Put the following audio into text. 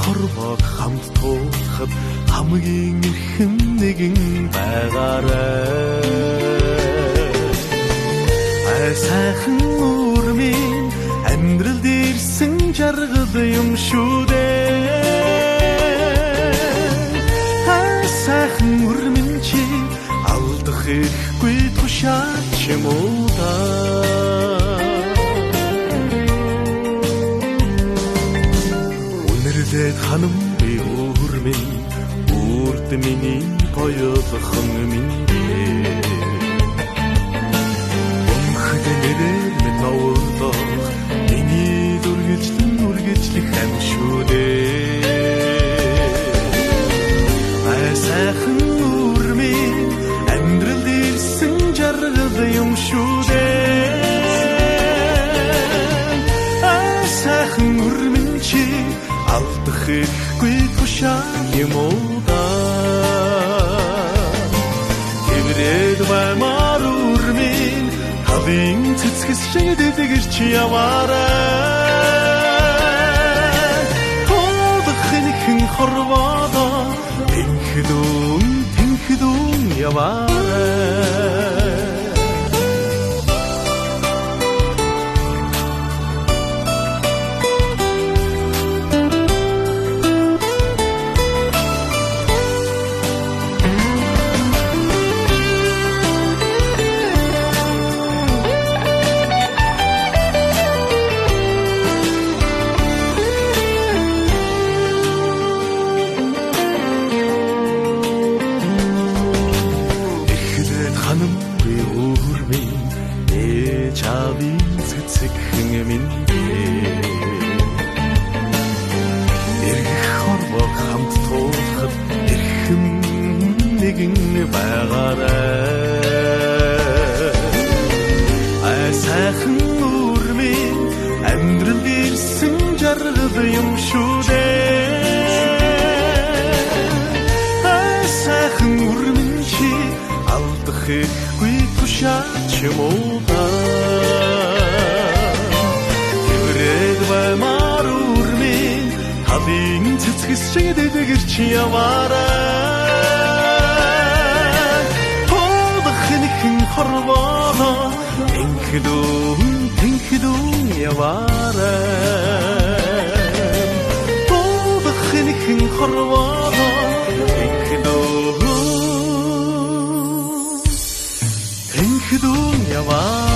хорвоо хамт туухад хамгийн эрхэм нэгэн байгаарай. Сайхан үрмийн амьдралд ирсэн жаргал юм шүү дээ. Сайхан үрмэн чи алдах ихгүй тушаач юм уу та. Үнэрлээд ханым би үрмэн үрд миний гоёлхон минь өмхдэнэрээр минь овоолох миний үргэлжлэх амшуу дээ. Сайхан үрмийн амьдралд ирсэн жаргал юм шүү дээ. Сайхан үрмэн чи алдах ихгүй тушаал юм уу да. Тэврээд баймаар үрмийн хавийн цэцгэс шиг дэлгэрч яваарай. Ховхынхэн хорвоодо тэнхдүүн яваарай. Сайхан үрмийн амьдралд ирсэн жаргал юм шүү дээ. Сайхан үрмэн чи алдах ихгүй тушаач юм уу та. Тэврээд баймаар үрмийн хавийн цэцгэс шиг дэлгэрч яваарай. Ховхынхэн хорвоодо тэнхдүүн яваарай. Ховхынхэн хорвоодо тэнхдүүн яваарай.